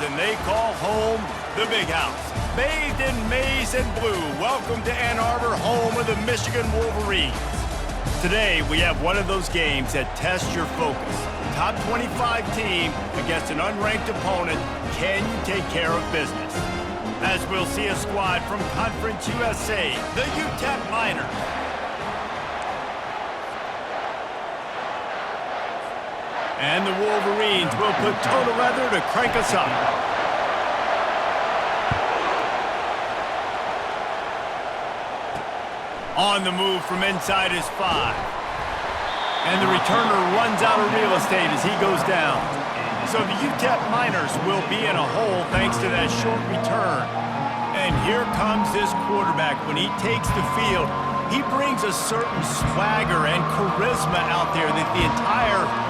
and they call home the Big House. Bathed in maize and blue, welcome to Ann Arbor, home of the Michigan Wolverines. Today, we have one of those games that tests your focus. Top 25 team against an unranked opponent. Can you take care of business? As we'll see a squad from Conference USA, the UTEP Miners. And the Wolverines will put toe to leather to crank us up. On the move from inside his 5. And the returner runs out of real estate as he goes down. So the UTEP Miners will be in a hole thanks to that short return. And here comes this quarterback. When he takes the field, he brings a certain swagger and charisma out there that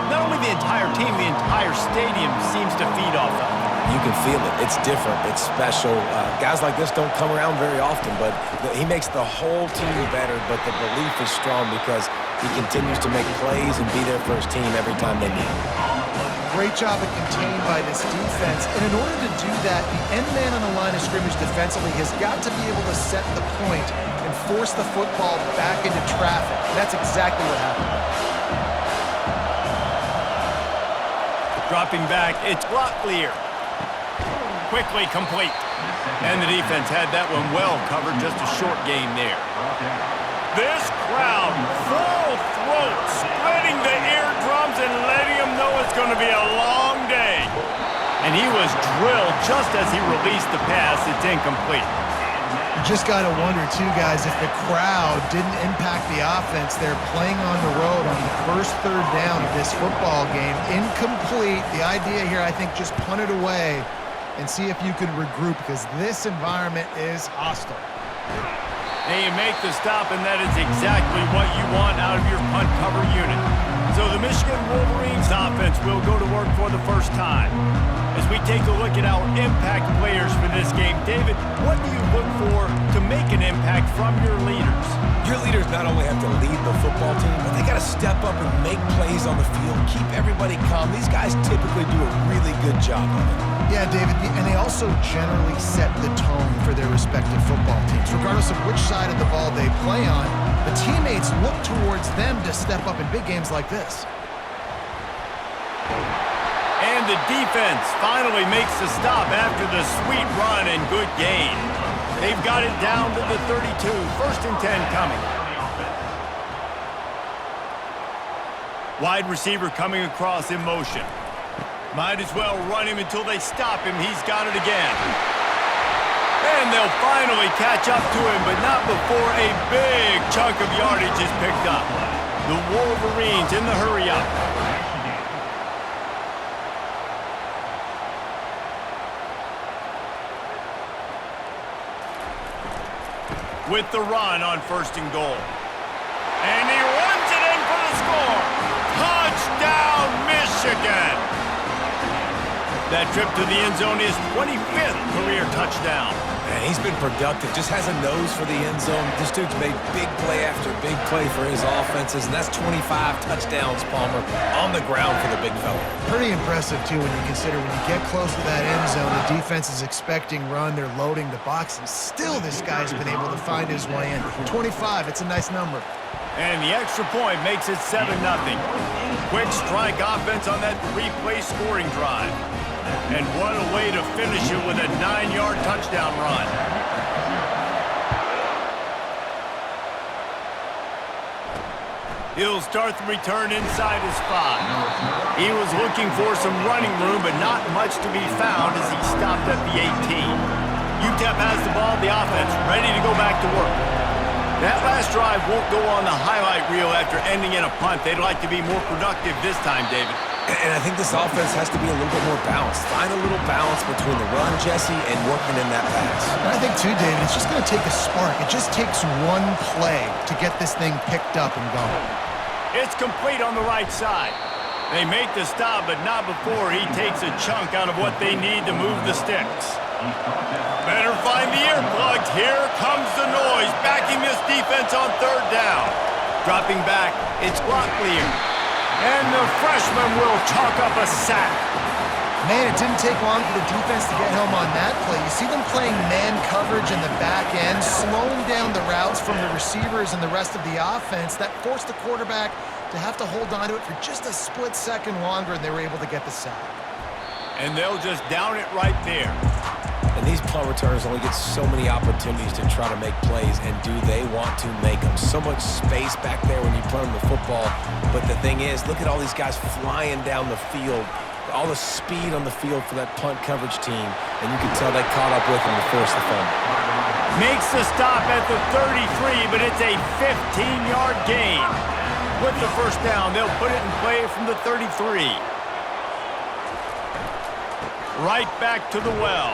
not only the entire team, the entire stadium seems to feed off of. You can feel it. It's different. It's special. Guys like this don't come around very often, but he makes the whole team better, but the belief is strong because he continues to make plays and be there for his team every time they need him. Great job at contained by this defense. And in order to do that, the end man on the line of scrimmage defensively has got to be able to set the point and force the football back into traffic. And that's exactly what happened. Dropping back, it's Locklear. Quickly complete. And the defense had that one well covered, just a short gain there. This crowd, full throat, splitting the eardrums and letting them know it's going to be a long day. And he was drilled just as he released the pass. It's incomplete. You just got to wonder, too, guys, if the crowd didn't impact the offense. They're playing on the road on the first third down of this football game. Incomplete. The idea here, I think, just punt it away and see if you can regroup because this environment is hostile. And you make the stop, and that is exactly what you want out of your punt cover unit. So the Michigan Wolverines offense will go to work for the first time. As we take a look at our impact players for this game, David, what do you look for to make an impact from your leaders? Your leaders not only have to lead the football team, but they got to step up and make plays on the field, keep everybody calm. These guys typically do a really good job of it. Yeah, David, and they also generally set the tone for their respective football teams. Regardless of which side of the ball they play on, the teammates look towards them to step up in big games like this. And the defense finally makes the stop after the sweet run and good gain. They've got it down to the 32. 1st and 10 coming. Wide receiver coming across in motion. Might as well run him until they stop him. He's got it again. And they'll finally catch up to him, but not before a big chunk of yardage is picked up. The Wolverines in the hurry-up. With the run on 1st and goal. And he runs it in for the score. Touchdown, Michigan! That trip to the end zone is 25th career touchdown. Man, he's been productive, just has a nose for the end zone. This dude's made big play after big play for his offenses, and that's 25 touchdowns, Palmer, on the ground for the big fella. Pretty impressive, too, when you consider when you get close to that end zone, the defense is expecting run, they're loading the box, and still this guy's been able to find his way in. 25, it's a nice number. And the extra point makes it 7-0. Quick strike offense on that 3-play scoring drive. And what a way to finish it with a 9-yard touchdown run. He'll start the return inside his 5. He was looking for some running room, but not much to be found as he stopped at the 18. UTEP has the ball, the offense, ready to go back to work. That last drive won't go on the highlight reel after ending in a punt. They'd like to be more productive this time, David. And I think this offense has to be a little bit more balanced. Find a little balance between the run, Jesse, and working in that pass. And I think, too, David, it's just going to take a spark. It just takes one play to get this thing picked up and going. It's complete on the right side. They make the stop, but not before he takes a chunk out of what they need to move the sticks. Better find the earplugs. Here comes the noise, backing this defense on 3rd down. Dropping back, it's Locklear. And the freshman will chalk up a sack. Man, it didn't take long for the defense to get home on that play. You see them playing man coverage in the back end, slowing down the routes from the receivers and the rest of the offense. That forced the quarterback to have to hold on to it for just a split second longer, and they were able to get the sack. And they'll just down it right there. And these punt returners only get so many opportunities to try to make plays, and do they want to make them? So much space back there when you punt them the football. But the thing is, look at all these guys flying down the field. All the speed on the field for that punt coverage team, and you can tell they caught up with him to force the fumble. Makes the stop at the 33, but it's a 15-yard gain. With the first down, they'll put it in play from the 33. Right back to the well.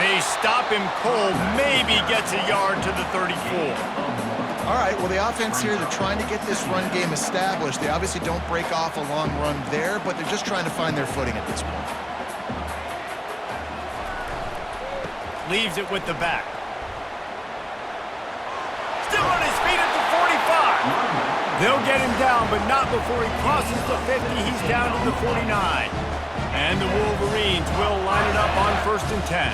They stop him cold, maybe gets a yard to the 34. All right, well, the offense here, they're trying to get this run game established. They obviously don't break off a long run there, but they're just trying to find their footing at this point. Leaves it with the back. Still on his feet at the 45. They'll get him down, but not before he crosses the 50. He's down to the 49. And the Wolverines will line it up on 1st and 10.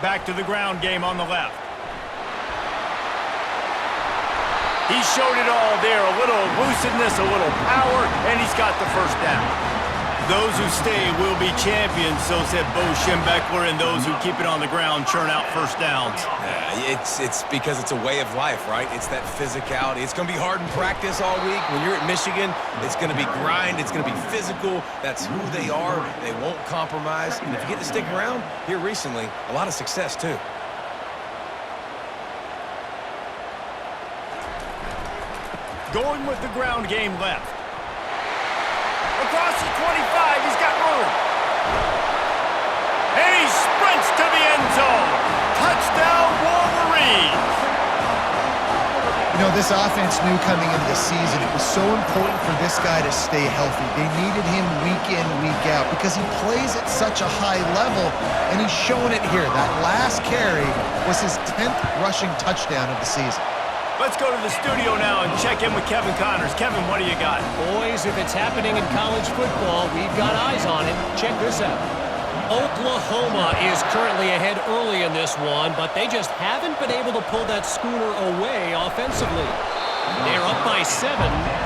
Back to the ground game on the left. He showed it all there, a little elusiveness, a little power, and he's got the first down. Those who stay will be champions, so said Bo Schembechler, and those who keep it on the ground churn out first downs. It's because it's a way of life, right? It's that physicality. It's going to be hard in practice all week. When you're at Michigan, it's going to be grind. It's going to be physical. That's who they are. They won't compromise. And if you get to stick around here recently, a lot of success, too. Going with the ground game left. Across the 25, he's got room. And he sprints to the end zone. Touchdown, Wolverines. You know, this offense knew coming into the season it was so important for this guy to stay healthy. They needed him week in, week out because he plays at such a high level, and he's showing it here. That last carry was his 10th rushing touchdown of the season. Let's go to the studio now and check in with Kevin Connors. Kevin, what do you got? Boys, if it's happening in college football, we've got eyes on it. Check this out. Oklahoma is currently ahead early in this one, but they just haven't been able to pull that schooner away offensively. They're up by 7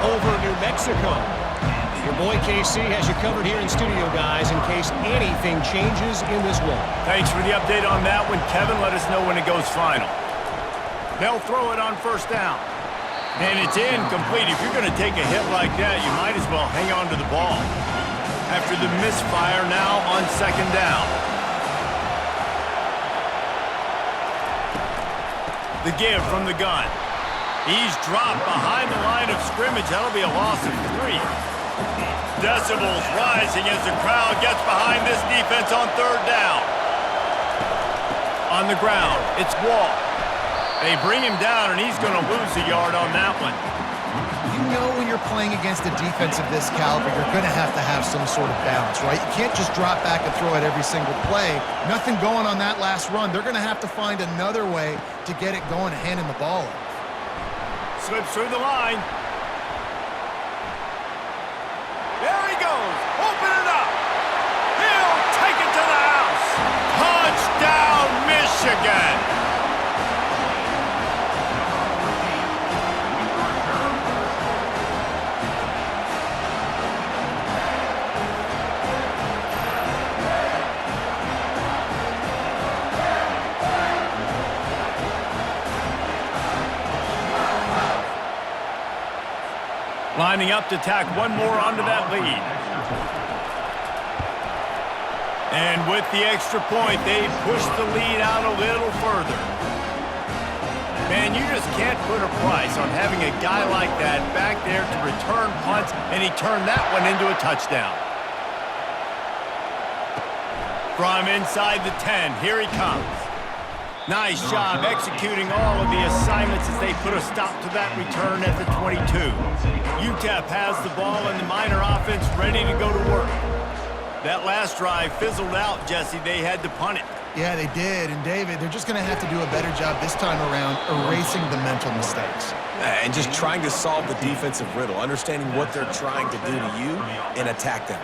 over New Mexico. Your boy KC has you covered here in studio, guys, in case anything changes in this one. Thanks for the update on that one, Kevin. Let us know when it goes final. They'll throw it on first down. And it's incomplete. If you're going to take a hit like that, you might as well hang on to the ball. After the misfire now on second down. The give from the gun. He's dropped behind the line of scrimmage. That'll be a loss of 3. Decibels rising as the crowd gets behind this defense on third down. On the ground, it's Wall. They bring him down, and he's going to lose a yard on that one. You know when you're playing against a defense of this caliber, you're going to have some sort of balance, right? You can't just drop back and throw it every single play. Nothing going on that last run. They're going to have to find another way to get it going and handing the ball off. Slips through the line. There he goes. Open it up. He'll take it to the house. Touchdown, Michigan. Lining up to tack one more onto that lead. And with the extra point, they push the lead out a little further. Man, you just can't put a price on having a guy like that back there to return punts, and he turned that one into a touchdown. From inside the 10, here he comes. Nice job executing all of the assignments as they put a stop to that return at the 22. UTEP has the ball and the Miner offense ready to go to work. That last drive fizzled out, Jesse. They had to punt it. Yeah, they did. And, David, they're just going to have to do a better job this time around erasing the mental mistakes. And just trying to solve the defensive riddle, understanding what they're trying to do to you and attack them.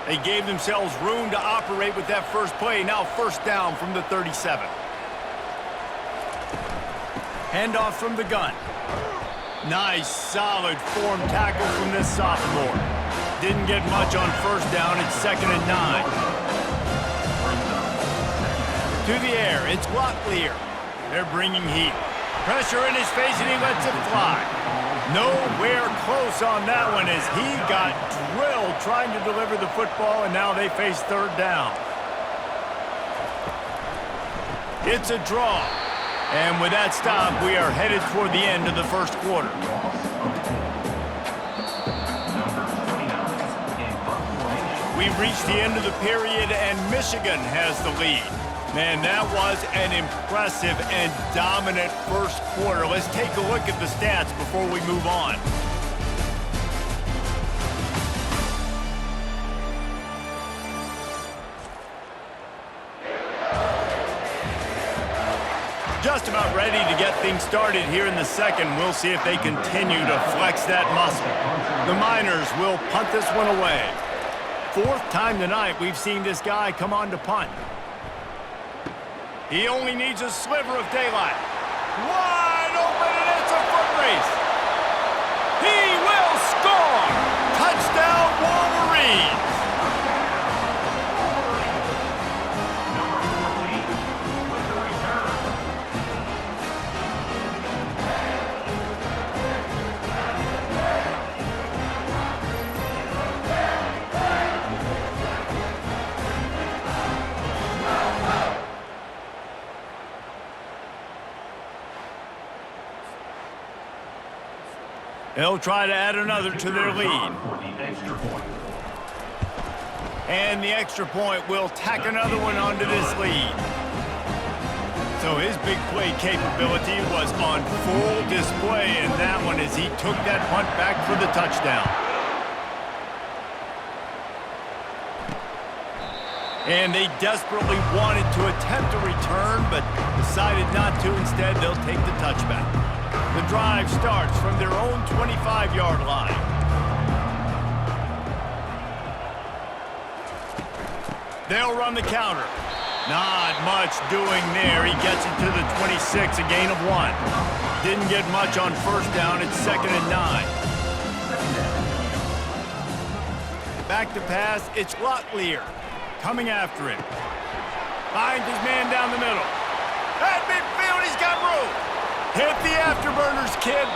They gave themselves room to operate with that first play. Now first down from the 37. Handoff from the gun. Nice, solid form tackle from this sophomore. Didn't get much on first down. It's 2nd and 9. To the air, it's Locklear. They're bringing heat. Pressure in his face, and he lets it fly. Nowhere close on that one as he got drilled trying to deliver the football, and now they face 3rd down. It's a draw. And with that stop, we are headed toward the end of the first quarter. We've reached the end of the period, and Michigan has the lead. Man, that was an impressive and dominant first quarter. Let's take a look at the stats before we move on. Just about ready to get things started here in the second. We'll see if they continue to flex that muscle. The Miners will punt this one away. 4th time tonight we've seen this guy come on to punt. He only needs a sliver of daylight. Wide open, and it's a foot race. He will score! Touchdown, Wolverines! They'll try to add another to their lead. And the extra point will tack another one onto this lead. So his big play capability was on full display in that one as he took that punt back for the touchdown. And they desperately wanted to attempt a return, but decided not to. Instead, they'll take the touchback. The drive starts from their own 25-yard line. They'll run the counter. Not much doing there. He gets it to the 26, a gain of 1. Didn't get much on first down. It's 2nd and 9. Back to pass. It's Locklear coming after him. Finds his man down the middle. At midfield, he's got room. Hit the afterburners, kid.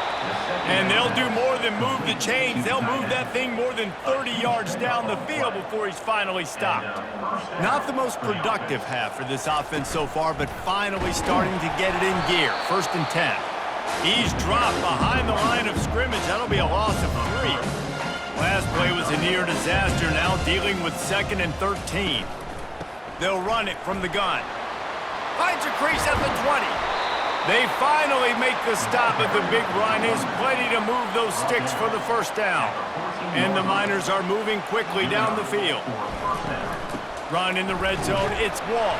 And they'll do more than move the chains. They'll move that thing more than 30 yards down the field before he's finally stopped. Not the most productive half for this offense so far, but finally starting to get it in gear. 1st and 10. He's dropped behind the line of scrimmage. That'll be a loss of 3. Last play was a near disaster, now dealing with 2nd and 13. They'll run it from the gun. Finds a crease at the 20. They finally make the stop at the big run. Is plenty to move those sticks for the first down. And the Miners are moving quickly down the field. Run in the red zone, it's Wall.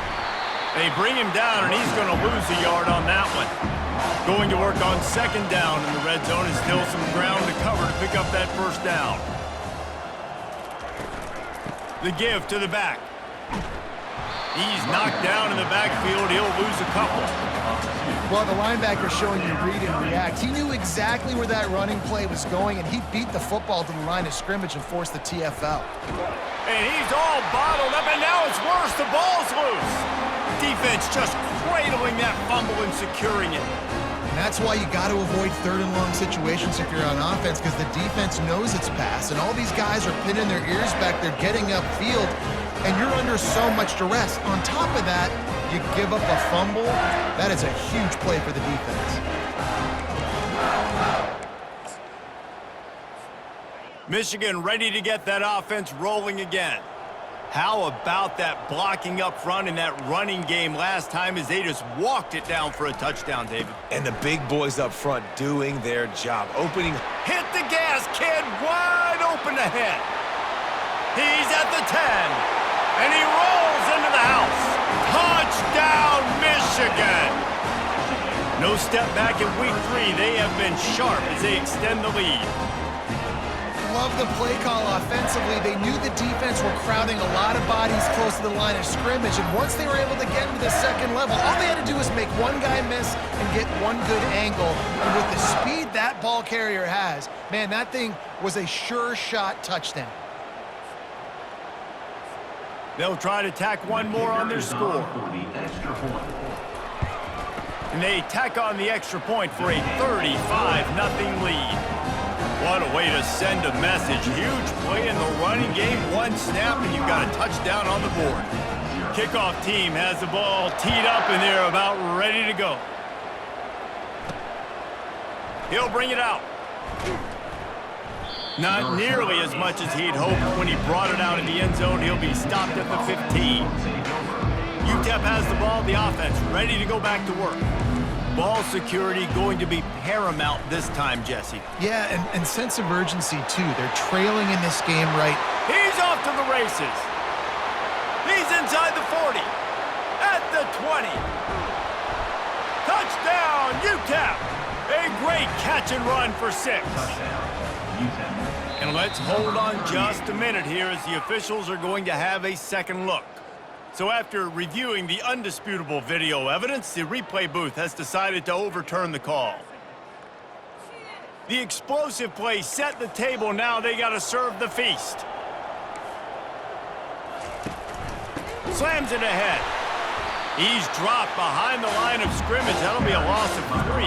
They bring him down, and he's going to lose a yard on that one. Going to work on 2nd down in the red zone, and still some ground to cover to pick up that first down. The give to the back. He's knocked down in the backfield. He'll lose a couple. Well, the linebacker showing you read and react. He knew exactly where that running play was going, and he beat the football to the line of scrimmage and forced the TFL. And he's all bottled up, and now it's worse. The ball's loose. Defense just cradling that fumble and securing it. And that's why you got to avoid 3rd and long situations if you're on offense, because the defense knows it's pass, and all these guys are pinning their ears back. They're getting upfield, and you're under so much duress. On top of that, you give up a fumble. That is a huge play for the defense. Michigan ready to get that offense rolling again. How about that blocking up front in that running game last time as they just walked it down for a touchdown, David? And the big boys up front doing their job. Opening. Hit the gas, kid. Wide open ahead. He's at the 10. And he rolls into the house. Touchdown! No step back in week 3. They have been sharp as they extend the lead. Love the play call offensively. They knew the defense were crowding a lot of bodies close to the line of scrimmage, and once they were able to get into the second level, all they had to do was make one guy miss and get one good angle. And with the speed that ball carrier has, man, that thing was a sure shot touchdown. They'll try to tack one more on their score. And they tack on the extra point for a 35-0 lead. What a way to send a message. Huge play in the running game. One snap, and you've got a touchdown on the board. Kickoff team has the ball teed up, and they're about ready to go. He'll bring it out. Not nearly as much as he'd hoped when he brought it out in the end zone. He'll be stopped at the 15. UTEP has the ball, the offense ready to go back to work. Ball security going to be paramount this time, Jesse. Yeah, and sense of urgency, too. They're trailing in this game right. He's off to the races. He's inside the 40. At the 20. Touchdown, UTEP. A great catch and run for 6. And let's hold on just a minute here as the officials are going to have a second look. So after reviewing the undisputable video evidence, the replay booth has decided to overturn the call. The explosive play set the table. Now they got to serve the feast. Slams it ahead. He's dropped behind the line of scrimmage. That'll be a loss of 3.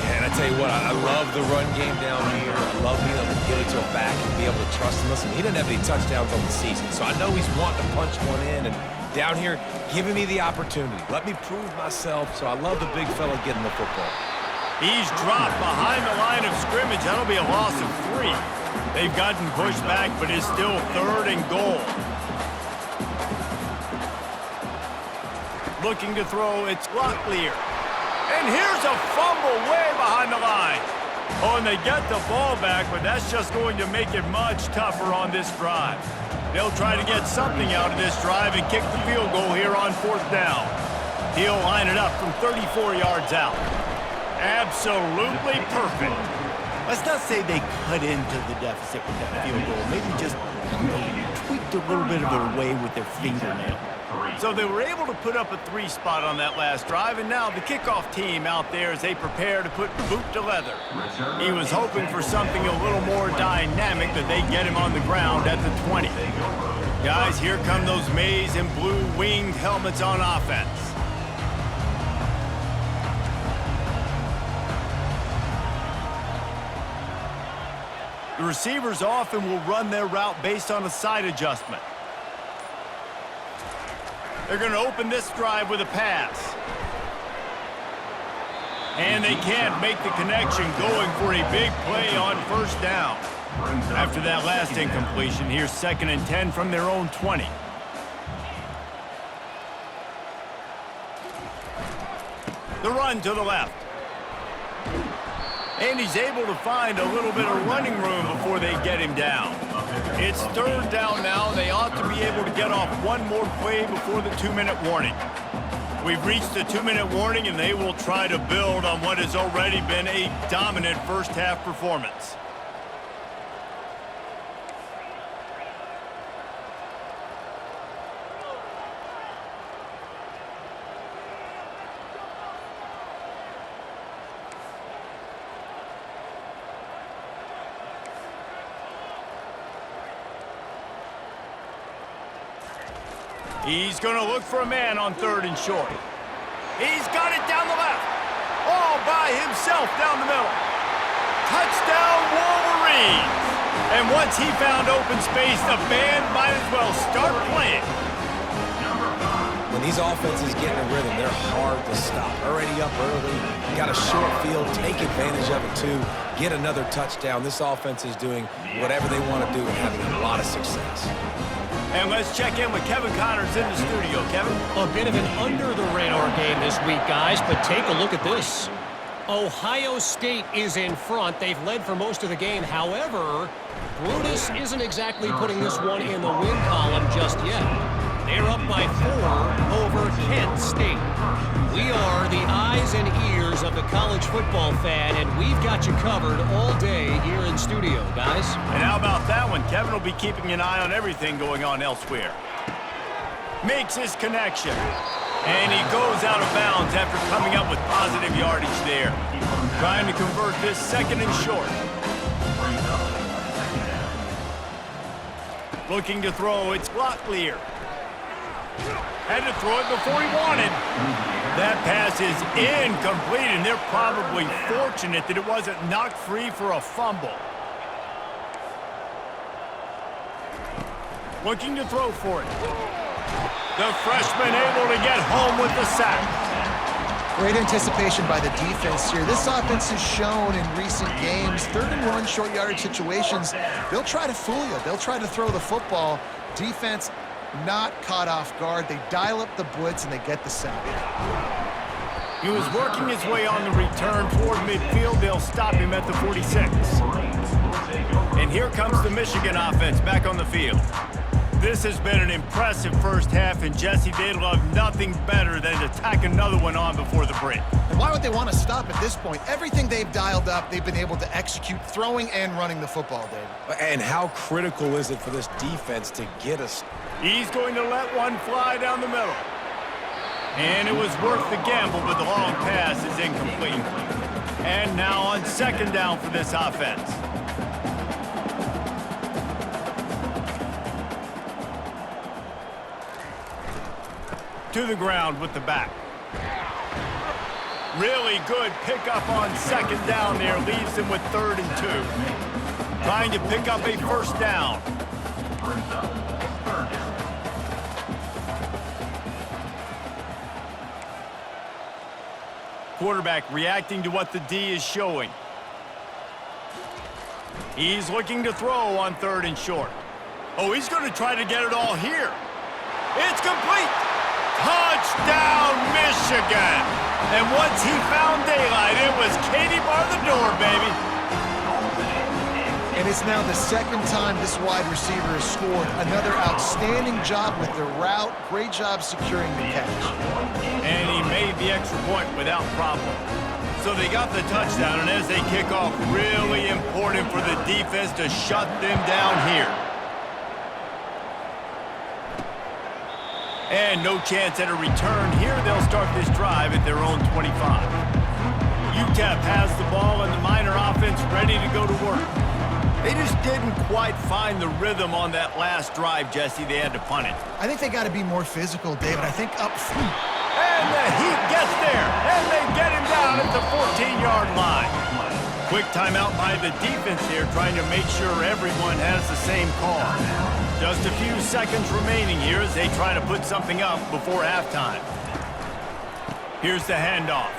And I tell you what, I love the run game down here. I love being able to get it to a back and be able to trust him. Listen, he didn't have any touchdowns on the season, so I know he's wanting to punch one in. And down here, giving me the opportunity. Let me prove myself, so I love the big fella getting the football. He's dropped behind the line of scrimmage. That'll be a loss of 3. They've gotten pushed back, but it's still 3rd and goal. Looking to throw, it's Locklear. And here's a fumble way behind the line. Oh, and they get the ball back, but that's just going to make it much tougher on this drive. They'll try to get something out of this drive and kick the field goal here on 4th down. He'll line it up from 34 yards out. Absolutely perfect. Let's not say they cut into the deficit with that field goal. Maybe just tweaked a little bit of it away with their fingernail. So they were able to put up a 3 spot on that last drive, and now the kickoff team out there as they prepare to put boot to leather. He was hoping for something a little more dynamic, but they get him on the ground at the 20. Guys, here come those maize and blue winged helmets on offense. The receivers often will run their route based on a side adjustment. They're going to open this drive with a pass. And they can't make the connection, going for a big play on 1st down. After that last incompletion, here's 2nd and 10 from their own 20. The run to the left. And he's able to find a little bit of running room before they get him down. It's 3rd down now. They ought to be able to get off one more play before the 2-minute warning. We've reached the 2-minute warning, and they will try to build on what has already been a dominant first-half performance. He's going to look for a man on 3rd and short. He's got it down the left. All by himself down the middle. Touchdown, Wolverines. And once he found open space, the band might as well start playing. When these offenses get in a rhythm, they're hard to stop. Already up early, got a short field, take advantage of it too, get another touchdown. This offense is doing whatever they want to do and having a lot of success. And let's check in with Kevin Connors in the studio. Kevin? A bit of an under-the-radar game this week, guys, but take a look at this. Ohio State is in front. They've led for most of the game. However, Brutus isn't exactly putting this one in the win column just yet. They're up by 4 over Kent State. We are the eyes and ears of the college football fan, and we've got you covered all day here in studio, guys. And how about that one? Kevin will be keeping an eye on everything going on elsewhere. Makes his connection. And he goes out of bounds after coming up with positive yardage there. Trying to convert this second and short. Looking to throw, it's Locklear. Had to throw it before he wanted. That pass is incomplete, and they're probably fortunate that it wasn't knocked free for a fumble. Looking to throw for it. The freshman able to get home with the sack. Great anticipation by the defense here. This offense has shown in recent games, 3rd and 1 short yardage situations, they'll try to fool you. They'll try to throw the football. Defense not caught off guard. They dial up the blitz and they get the sack. He was working his way on the return toward midfield. They'll stop him at the 46. And here comes the Michigan offense back on the field. This has been an impressive first half, and Jesse, they'd love nothing better than to tack another one on before the break. And why would they want to stop at this point? Everything they've dialed up, they've been able to execute throwing and running the football, David. And how critical is it for this defense to get us? He's going to let one fly down the middle. And it was worth the gamble, but the long pass is incomplete. And now on second down for this offense. To the ground with the back. Really good pickup on second down there. Leaves him with 3rd and 2. Trying to pick up a first down. Quarterback reacting to what the D is showing. He's looking to throw on 3rd and short. Oh, he's going to try to get it all here. It's complete. Touchdown, Michigan. And once he found daylight, it was Katie bar the door, baby. And it's now the second time this wide receiver has scored. Another outstanding job with the route. Great job securing the catch. And he made the extra point without problem. So they got the touchdown, and as they kick off, really important for the defense to shut them down here. And no chance at a return here. They'll start this drive at their own 25. UTEP has the ball, and the Miner offense ready to go to work. They just didn't quite find the rhythm on that last drive, Jesse. They had to punt it. I think they got to be more physical, David. I think up front. And the Heat gets there, and they get him down at the 14-yard line. Quick timeout by the defense here, trying to make sure everyone has the same call. Just a few seconds remaining here as they try to put something up before halftime. Here's the handoff.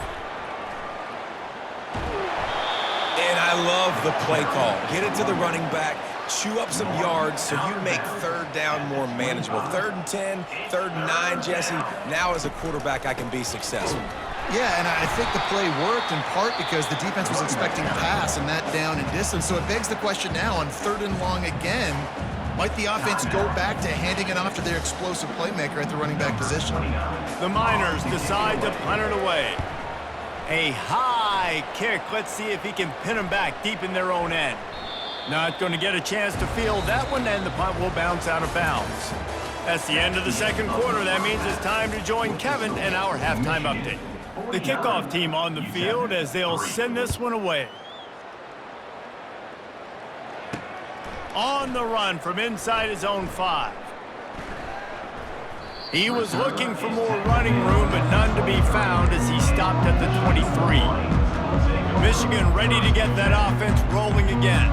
And I love the play call. Get it to the running back, chew up some yards so you make 3rd down more manageable. 3rd and 10, 3rd and 9, Jesse. Now as a quarterback, I can be successful. Yeah, and I think the play worked in part because the defense was expecting pass and that down and distance. So it begs the question now on 3rd and long again, might the offense go back to handing it off to their explosive playmaker at the running back position? The Miners decide to punt it away. A high kick. Let's see if he can pin them back deep in their own end. Not going to get a chance to field that one, and the punt will bounce out of bounds. That's the end of the second quarter. That means it's time to join Kevin and our halftime update. The kickoff team on the field as they'll send this one away. On the run from inside his own 5. He was looking for more running room, but none to be found as he stopped at the 23. Michigan ready to get that offense rolling again.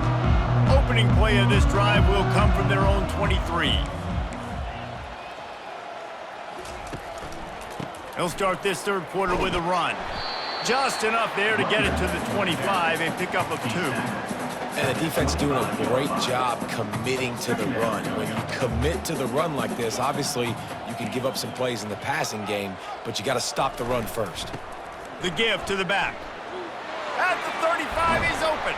Opening play of this drive will come from their own 23. He'll start this third quarter with a run. Just enough there to get it to the 25, a pickup of 2. And the defense doing a great job committing to the run. When you commit to the run like this, obviously you can give up some plays in the passing game, but you got to stop the run first. The give to the back. At the 35, he's open.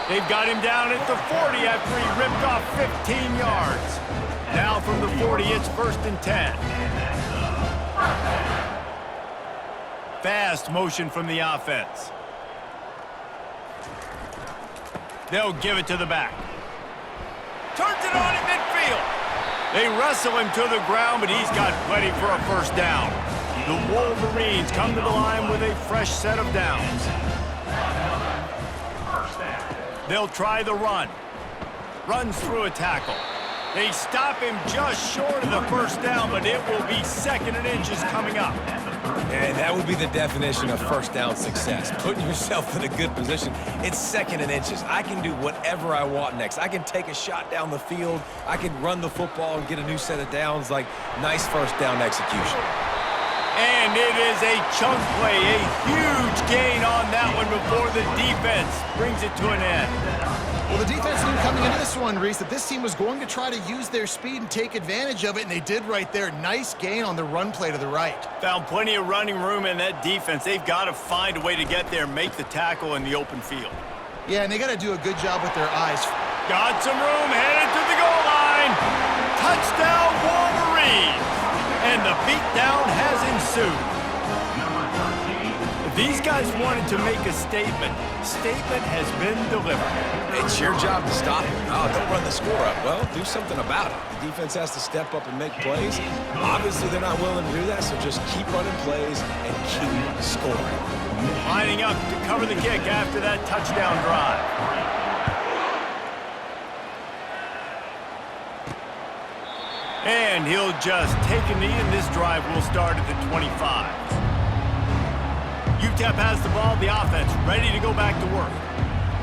They've got him down at the 40 after he ripped off 15 yards. Now from the 40, it's 1st and 10. Fast motion from the offense. They'll give it to the back. Turns it on in midfield. They wrestle him to the ground, but he's got plenty for a first down. The Wolverines come to the line with a fresh set of downs. They'll try the run. Runs through a tackle. They stop him just short of the first down, but it will be 2nd and inches coming up. And that would be the definition of first down success. Putting yourself in a good position. It's 2nd and inches. I can do whatever I want next. I can take a shot down the field. I can run the football and get a new set of downs. Like, nice first down execution. And it is a chunk play, a huge gain on that one before the defense brings it to an end. Well, the defense knew coming into this one, Reese, that this team was going to try to use their speed and take advantage of it, and they did right there. Nice gain on the run play to the right. Found plenty of running room in that defense. They've got to find a way to get there and make the tackle in the open field. Yeah, and they got to do a good job with their eyes. Got some room, headed to the goal line. Touchdown, Wolverines! And the beatdown has ensued. These guys wanted to make a statement. Statement has been delivered. It's your job to stop him. Oh, don't run the score up. Well, do something about it. The defense has to step up and make plays. Obviously, they're not willing to do that, so just keep running plays and keep scoring. Lining up to cover the kick after that touchdown drive. And he'll just take a knee, and this drive will start at the 25. UTEP has the ball, the offense ready to go back to work.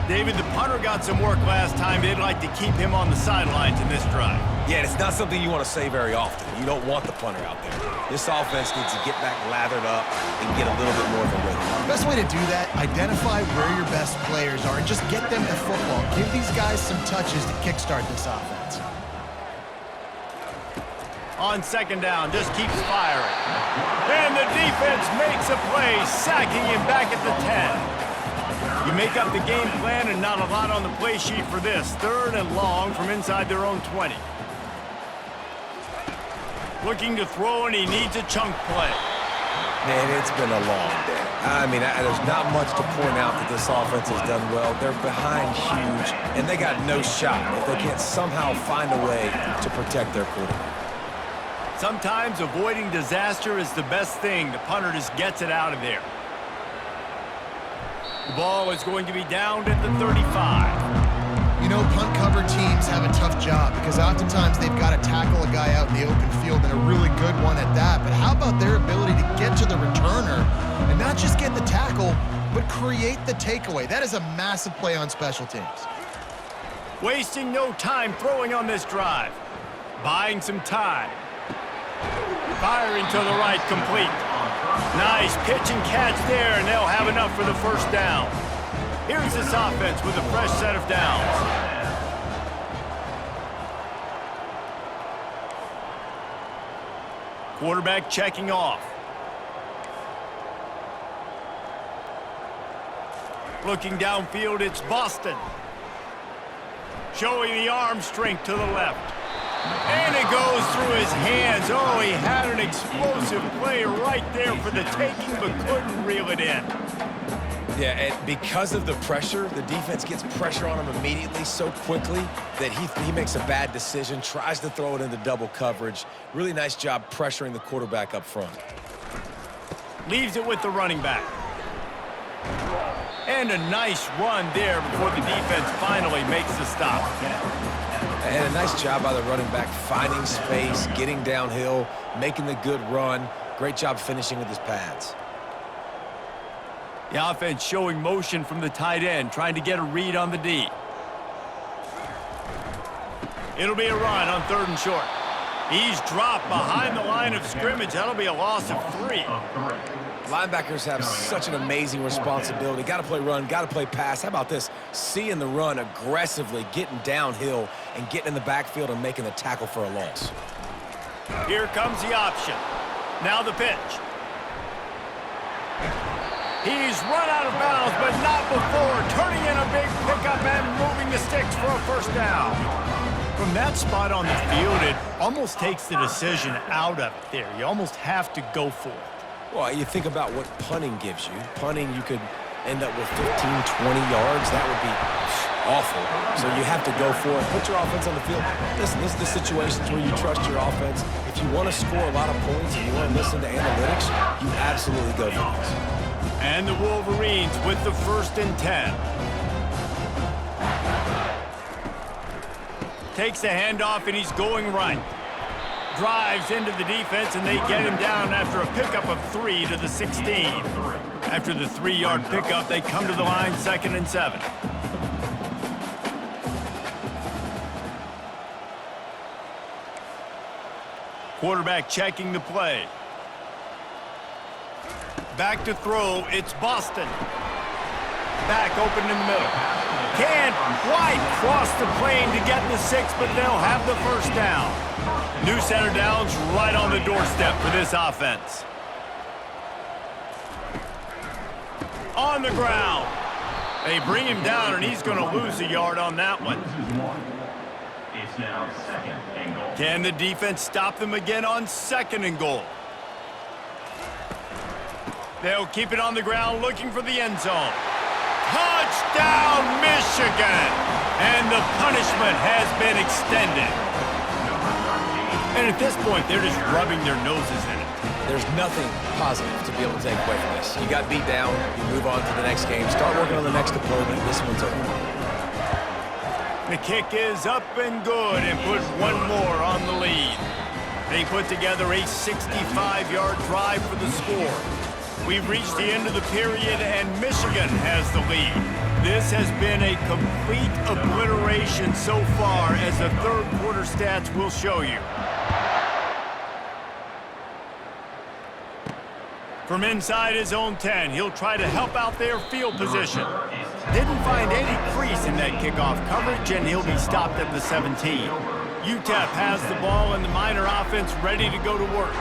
David, the punter got some work last time. They'd like to keep him on the sidelines in this drive. Yeah, it's not something you want to say very often. You don't want the punter out there. This offense needs to get back lathered up and get a little bit more of a rhythm. Best way to do that, identify where your best players are and just get them the football. Give these guys some touches to kickstart this offense. On 2nd down, just keeps firing. And the defense makes a play, sacking him back at the 10. You make up the game plan and not a lot on the play sheet for this. 3rd and long from inside their own 20. Looking to throw, and he needs a chunk play. Man, it's been a long day. I mean, there's not much to point out that this offense has done well. They're behind huge, and they got no shot if they can't somehow find a way to protect their quarterback. Sometimes avoiding disaster is the best thing. The punter just gets it out of there. The ball is going to be downed at the 35. You know, punt cover teams have a tough job because oftentimes they've got to tackle a guy out in the open field, and a really good one at that. But how about their ability to get to the returner and not just get the tackle, but create the takeaway? That is a massive play on special teams. Wasting no time throwing on this drive. Buying some time. Firing to the right, complete. Nice pitch and catch there, and they'll have enough for the first down. Here's this offense with a fresh set of downs. Quarterback checking off. Looking downfield, it's Boston. Showing the arm strength to the left. And it goes through his hands. Oh, he had an explosive play right there for the taking, but couldn't reel it in. Yeah, and because of the pressure, the defense gets pressure on him immediately so quickly that he makes a bad decision, tries to throw it into double coverage. Really nice job pressuring the quarterback up front. Leaves it with the running back. And a nice run there before the defense finally makes the stop. And a nice job by the running back, finding space, getting downhill, making the good run. Great job finishing with his pads. The offense showing motion from the tight end, trying to get a read on the D. It'll be a run on 3rd and short. He's dropped behind the line of scrimmage. That'll be a loss of 3. Linebackers have such an amazing responsibility. Got to play run, got to play pass. How about this? Seeing the run aggressively, getting downhill, and getting in the backfield and making the tackle for a loss. Here comes the option. Now the pitch. He's run out of bounds, but not before turning in a big pickup and moving the sticks for a first down. From that spot on the field, it almost takes the decision out of it there. You almost have to go for it. Well, you think about what punting gives you. Punting, you could end up with 15, 20 yards. That would be awful. So you have to go for it. Put your offense on the field. Listen, this is the situations where you trust your offense. If you want to score a lot of points and you want to listen to analytics, you absolutely go for this. And the Wolverines with the 1st and 10. Takes the handoff, and he's going right. Drives into the defense, and they get him down after a pickup of 3 to the 16. After the 3-yard pickup, they come to the line, 2nd and 7. Quarterback checking the play. Back to throw, it's Boston. Back open in the middle. Can't quite cross the plane to get the 6, but they'll have the 1st down. New center downs right on the doorstep for this offense. On the ground. They bring him down, and he's going to lose a yard on that one. It's now 2nd and goal. Can the defense stop them again on 2nd and goal? They'll keep it on the ground looking for the end zone. Touchdown, Michigan! And the punishment has been extended. And at this point, they're just rubbing their noses in it. There's nothing positive to be able to take away from this. You got beat down, you move on to the next game, start working on the next opponent. This one's over. The kick is up and good and put one more on the lead. They put together a 65-yard drive for the score. We've reached the end of the period, and Michigan has the lead. This has been a complete obliteration so far, as the third quarter stats will show you. From inside his own 10, he'll try to help out their field position. Didn't find any crease in that kickoff coverage, and he'll be stopped at the 17. UTEP has the ball, and the Miner offense ready to go to work.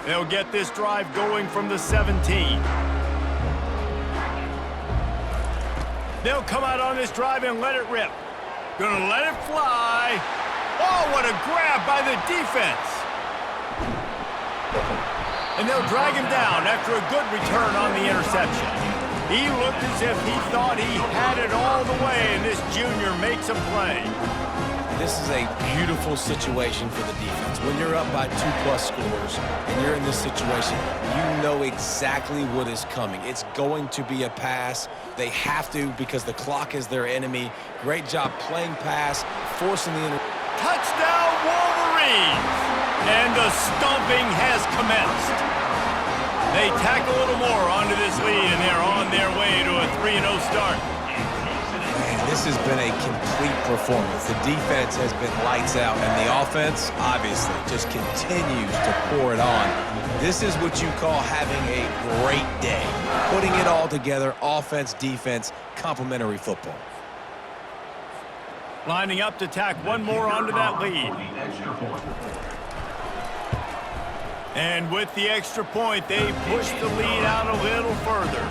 They'll get this drive going from the 17. They'll come out on this drive and let it rip. Gonna let it fly. Oh, what a grab by the defense. And they'll drag him down after a good return on the interception. He looked as if he thought he had it all the way, and this junior makes a play. This is a beautiful situation for the defense. When you're up by 2+ scores and you're in this situation, you know exactly what is coming. It's going to be a pass. They have to, because the clock is their enemy. Great job playing pass, forcing the Touchdown, Wolverines! And the stomping has commenced. They tack a little more onto this lead, and they're on their way to a 3-0 start. Man, this has been a complete performance. The defense has been lights out, and the offense, obviously, just continues to pour it on. This is what you call having a great day. Putting it all together, offense, defense, complementary football. Lining up to tack one more onto that lead. And with the extra point, they push the lead out a little further.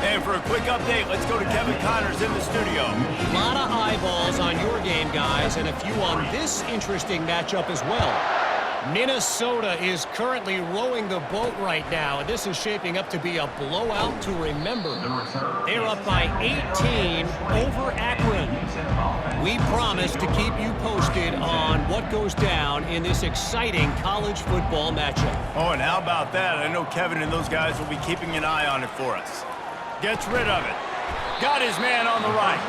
And for a quick update, let's go to Kevin Connors in the studio. A lot of eyeballs on your game, guys, and a few on this interesting matchup as well. Minnesota is currently rowing the boat right now, and this is shaping up to be a blowout to remember. They're up by 18 over Akron. We promise to keep you posted on what goes down in this exciting college football matchup. Oh, and how about that? I know Kevin and those guys will be keeping an eye on it for us. Gets rid of it. Got his man on the right.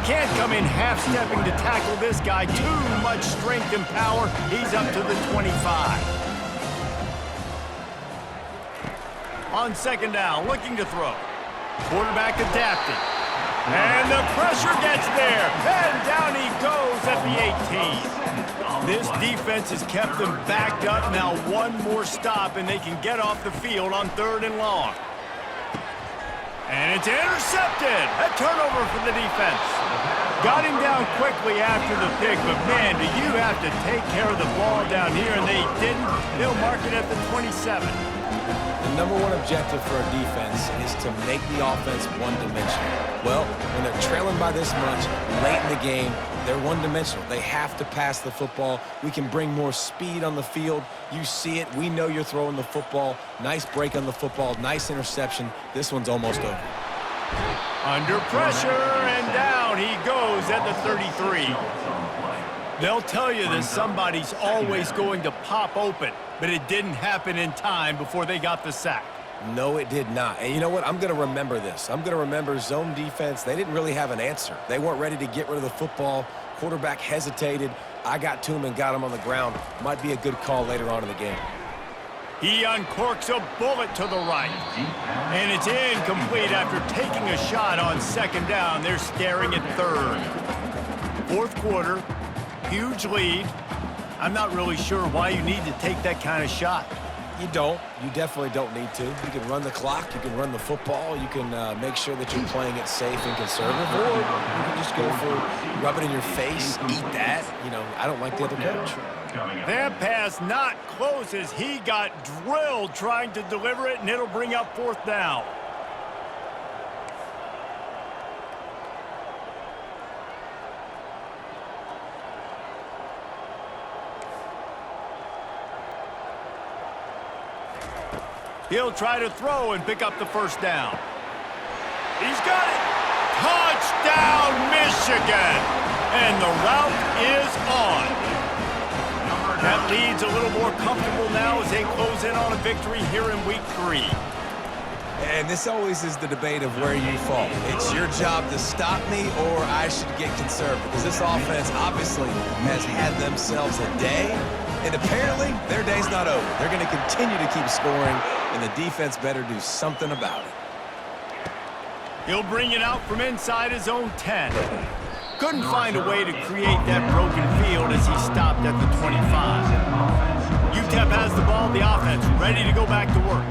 Can't come in half-stepping to tackle this guy. Too much strength and power. He's up to the 25. On 2nd down, looking to throw. Quarterback adapting. And the pressure gets there. And down he goes at the 18. This defense has kept them backed up. Now one more stop, and they can get off the field on 3rd and long. And it's intercepted. A turnover for the defense. Got him down quickly after the pick, but man, do you have to take care of the ball down here, and they didn't. They'll mark it at the 27. And the number one objective for a defense is to make the offense one-dimensional. Well, when they're trailing by this much late in the game, they're one-dimensional. They have to pass the football. We can bring more speed on the field. You see it. We know you're throwing the football. Nice break on the football. Nice interception. This one's almost over. Under pressure, and down he goes at the 33. They'll tell you that somebody's always going to pop open, but it didn't happen in time before they got the sack. No, it did not. And you know what? I'm going to remember this. I'm going to remember zone defense. They didn't really have an answer. They weren't ready to get rid of the football. Quarterback hesitated. I got to him and got him on the ground. Might be a good call later on in the game. He uncorks a bullet to the right. And it's incomplete after taking a shot on second down. They're staring at third. Fourth quarter, huge lead. I'm not really sure why you need to take that kind of shot. You don't. You definitely don't need to. You can run the clock. You can run the football. You can make sure that you're playing it safe and conservative. Or you can just go for rub it in your face, eat that. You know, I don't like the other coach. That pass not close as he got drilled trying to deliver it, and it'll bring up fourth down. He'll try to throw and pick up the first down. He's got it. Touchdown, Michigan. And the route is on. That lead's a little more comfortable now as they close in on a victory here in week 3. And this always is the debate of where you fall. It's your job to stop me or I should get conservative. Because this offense obviously has had themselves a day. And apparently, their day's not over. They're going to continue to keep scoring, and the defense better do something about it. He'll bring it out from inside his own 10. Couldn't find a way to create that broken field as he stopped at the 25. UTEP has the ball, the offense ready to go back to work.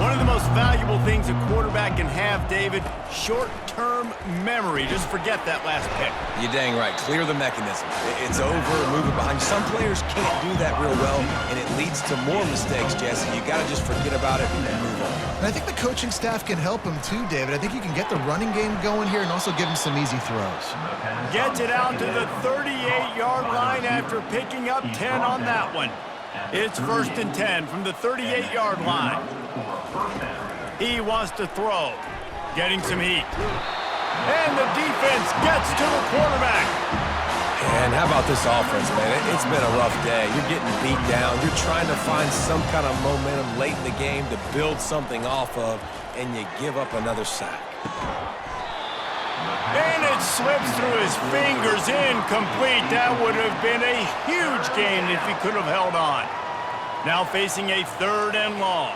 One of the most valuable things a quarterback can have, David, short-term memory. Just forget that last pick. You're dang right. Clear the mechanism. It's over, move it behind. Some players can't do that real well, and it leads to more mistakes, Jesse. You got to just forget about it and move on. And I think the coaching staff can help him too, David. I think you can get the running game going here and also give him some easy throws. Gets it out to the 38-yard line after picking up 10 on that one. It's 1st and 10 from the 38-yard line. He wants to throw, getting some heat. And the defense gets to the quarterback. And how about this offense, man? It's been a rough day. You're getting beat down. You're trying to find some kind of momentum late in the game to build something off of, and you give up another sack. And it slips through his fingers, incomplete. That would have been a huge gain if he could have held on. Now facing a 3rd and long.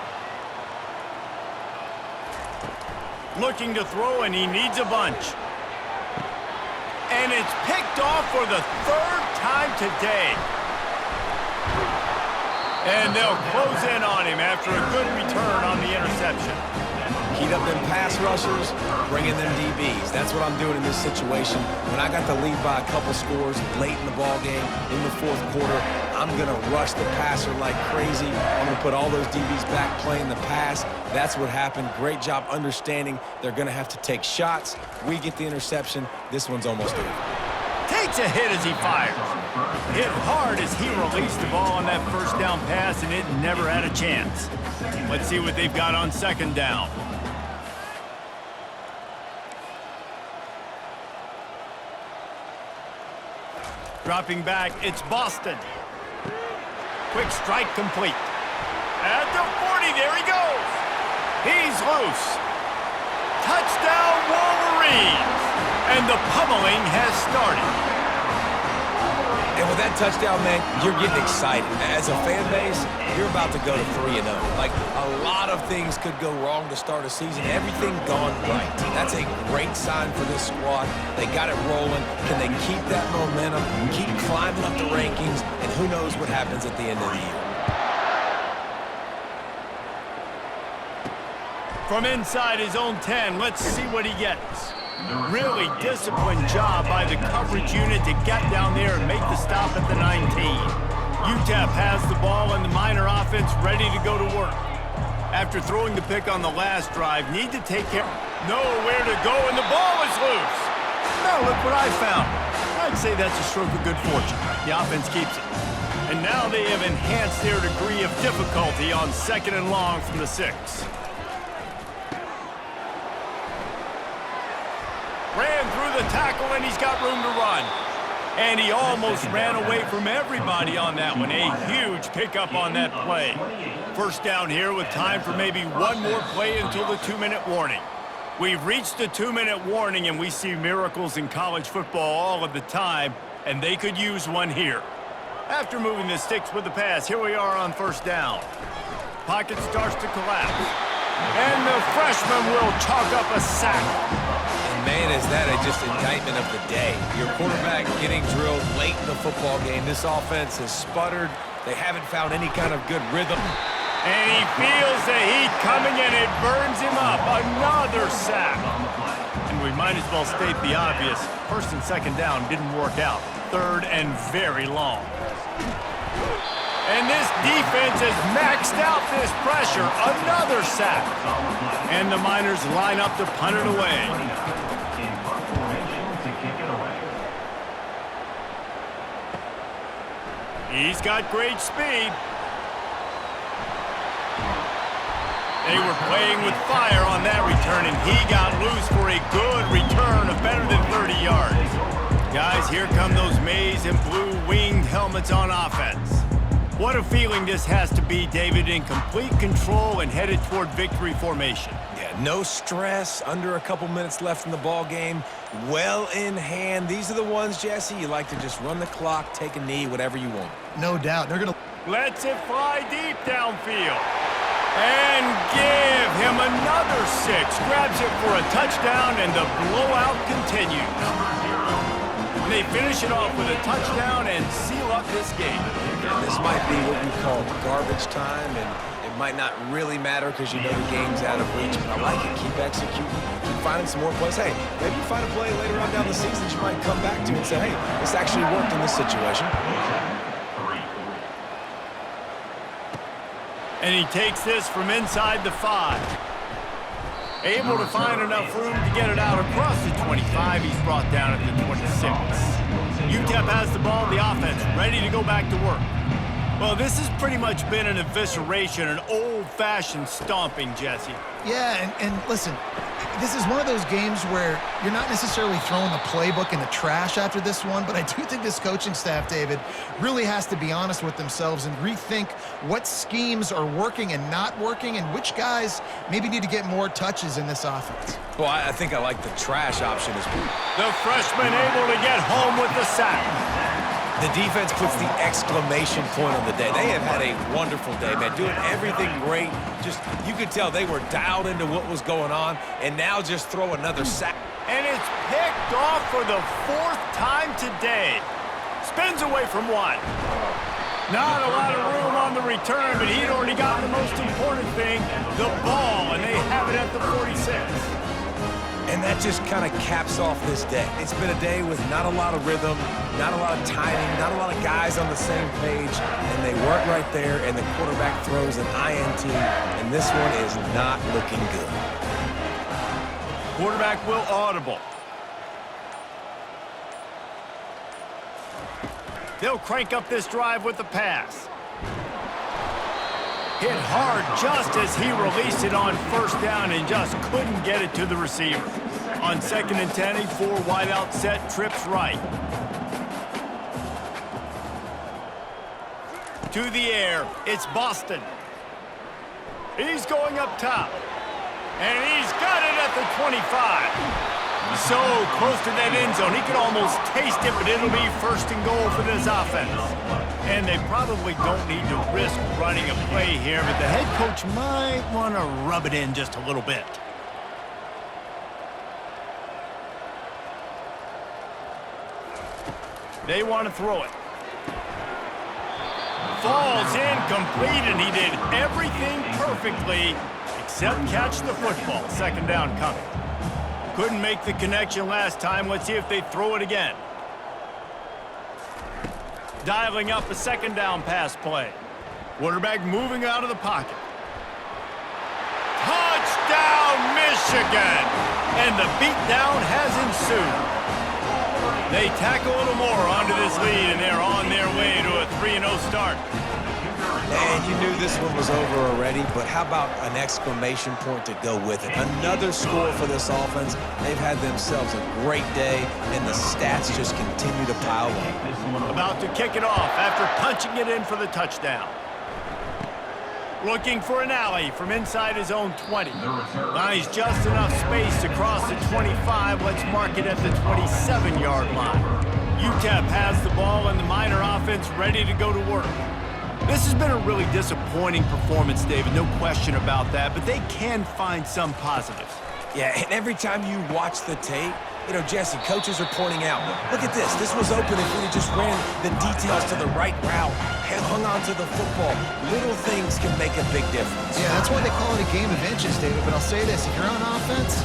Looking to throw, and he needs a bunch. And it's picked off for the 3rd time today. And they'll close in on him after a good return on the interception. Heat up them pass rushers, bring in them DBs. That's what I'm doing in this situation. When I got the lead by a couple scores late in the ball game, in the 4th quarter, I'm going to rush the passer like crazy. I'm going to put all those DBs back playing the pass. That's what happened. Great job understanding they're going to have to take shots. We get the interception. This one's almost over. Takes a hit as he fires. Hit hard as he released the ball on that 1st down pass, and it never had a chance. Let's see what they've got on 2nd down. Dropping back, it's Boston. Quick strike complete. At the 40, there he goes. He's loose. Touchdown, Wolverines. And the pummeling has started. And with that touchdown, man, you're getting excited. As a fan base, you're about to go to 3-0. Like, a lot of things could go wrong to start a season. Everything gone right. That's a great sign for this squad. They got it rolling. Can they keep that momentum, keep climbing up the rankings, and who knows what happens at the end of the year. From inside his own 10, let's see what he gets. Really disciplined job by the coverage unit to get down there and make the stop at the 19. UTEP has the ball and the Miner offense ready to go to work. After throwing the pick on the last drive, need to take care. Nowhere to go, and the ball is loose. Now look what I found. I'd say that's a stroke of good fortune. The offense keeps it. And now they have enhanced their degree of difficulty on 2nd and long from the 6. Ran through the tackle, and he's got room to run. And he almost ran away from everybody on that one. A huge pickup on that play. First down here with time for maybe one more play until the 2-minute warning. We've reached the 2-minute warning, and we see miracles in college football all of the time, and they could use one here. After moving the sticks with the pass, here we are on 1st down. Pocket starts to collapse. And the freshman will chalk up a sack. Man, is that just indictment of the day. Your quarterback getting drilled late in the football game. This offense has sputtered. They haven't found any kind of good rhythm. And he feels the heat coming, and it burns him up. Another sack. And we might as well state the obvious. 1st and 2nd down didn't work out. 3rd and very long. And this defense has maxed out this pressure. Another sack. And the Miners line up to punt it away. He's got great speed. They were playing with fire on that return, and he got loose for a good return of better than 30 yards. Guys, here come those maize and blue winged helmets on offense. What a feeling this has to be, David, in complete control and headed toward victory formation. Yeah, no stress, under a couple minutes left in the ball game, well in hand. These are the ones, Jesse, you like to just run the clock, take a knee, whatever you want. No doubt. They're going to... Lets it fly deep downfield. And give him another 6. Grabs it for a touchdown, and the blowout continues. They finish it off with a touchdown and seal up this game. This might be what we call garbage time, and it might not really matter because you know the game's out of reach, but I like it. Keep executing. Keep finding some more plays. Hey, maybe you find a play later on down the season that you might come back to and say, hey, this actually worked in this situation. And he takes this from inside the 5. Able to find enough room to get it out across the 25. He's brought down at the 26. UTEP has the ball, the offense, ready to go back to work. Well, this has pretty much been an evisceration, an old-fashioned stomping, Jesse. Yeah, and listen, this is one of those games where you're not necessarily throwing the playbook in the trash after this one, but I do think this coaching staff, David, really has to be honest with themselves and rethink what schemes are working and not working and which guys maybe need to get more touches in this offense. Well, I think I like the trash option as well. The freshman able to get home with the sack. The defense puts the exclamation point on the day. They have had a wonderful day, man, doing everything great. Just, you could tell they were dialed into what was going on, and now just throw another sack. And it's picked off for the 4th time today. Spins away from 1. Not a lot of room on the return, but he'd already gotten the most important thing, the ball, and they have it at the 46. And that just kind of caps off this day. It's been a day with not a lot of rhythm, not a lot of timing, not a lot of guys on the same page, and they weren't right there, and the quarterback throws an INT, and this one is not looking good. Quarterback will audible. They'll crank up this drive with the pass. Hit hard just as he released it on 1st down and just couldn't get it to the receiver. On 2nd and 10, a 4 wide out set, trips right. To the air, it's Boston. He's going up top. And he's got it at the 25. So close to that end zone, he could almost taste it, but it'll be 1st and goal for this offense. And they probably don't need to risk running a play here, but the head coach might want to rub it in just a little bit. They want to throw it. Falls incomplete, and he did everything perfectly except catch the football. 2nd down coming. Couldn't make the connection last time. Let's see if they throw it again. Dialing up a 2nd down pass play. Quarterback moving out of the pocket. Michigan. And the beatdown has ensued. They tack a little more onto this lead, and they're on their way to a 3-0 start. And you knew this one was over already, but how about an exclamation point to go with it? Another score for this offense. They've had themselves a great day, and the stats just continue to pile up. About to kick it off after punching it in for the touchdown. Looking for an alley from inside his own 20. Finds just enough space to cross the 25. Let's mark it at the 27-yard line. UTEP has the ball and the Miner offense ready to go to work. This has been a really disappointing performance, David, no question about that, but they can find some positives. Yeah, and every time you watch the tape, you know, Jesse, coaches are pointing out, look at this. This was open if we just ran the details to the right route, hung on to the football. Little things can make a big difference. Yeah, that's why they call it a game of inches, David. But I'll say this, if you're on offense,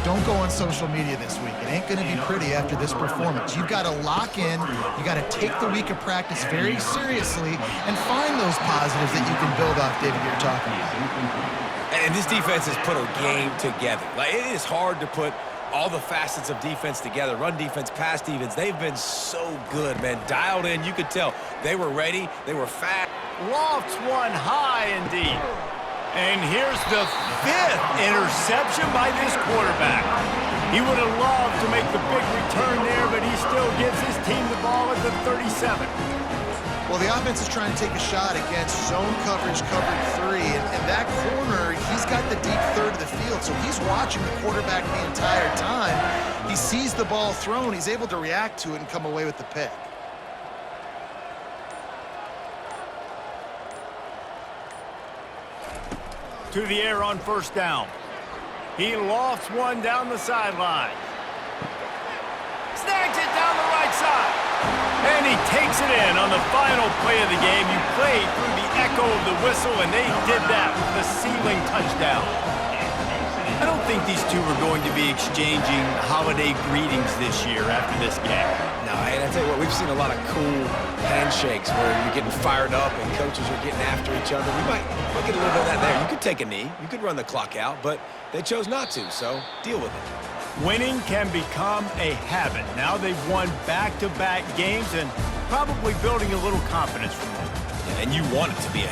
don't go on social media this week. It ain't going to be pretty after this performance. You've got to lock in. You got to take the week of practice very seriously and find those positives that you can build off, David, you're talking about. And this defense has put a game together. Like, it is hard to put all the facets of defense together. Run defense, pass defense. They've been so good, man. Dialed in. You could tell they were ready. They were fast. Lofts one high indeed. And here's the 5th interception by this quarterback. He would have loved to make the big return there, but he still gives his team the ball at the 37. Well, the offense is trying to take a shot against zone coverage, covered 3, and that corner, he's got the deep third of the field, so he's watching the quarterback the entire time. He sees the ball thrown, he's able to react to it and come away with the pick. To the air on first down. He lofts one down the sideline. Snags it down the right side. And he takes it in on the final play of the game. You played through the echo of the whistle, and they did that with the ceiling touchdown. I don't think these two are going to be exchanging holiday greetings this year after this game. No, and I tell you what, we've seen a lot of cool handshakes where you're getting fired up and coaches are getting after each other. We might get a little bit of that there. You could take a knee. You could run the clock out, but they chose not to, so deal with it. Winning can become a habit. Now they've won back-to-back games and probably building a little confidence from them. And you want it to be a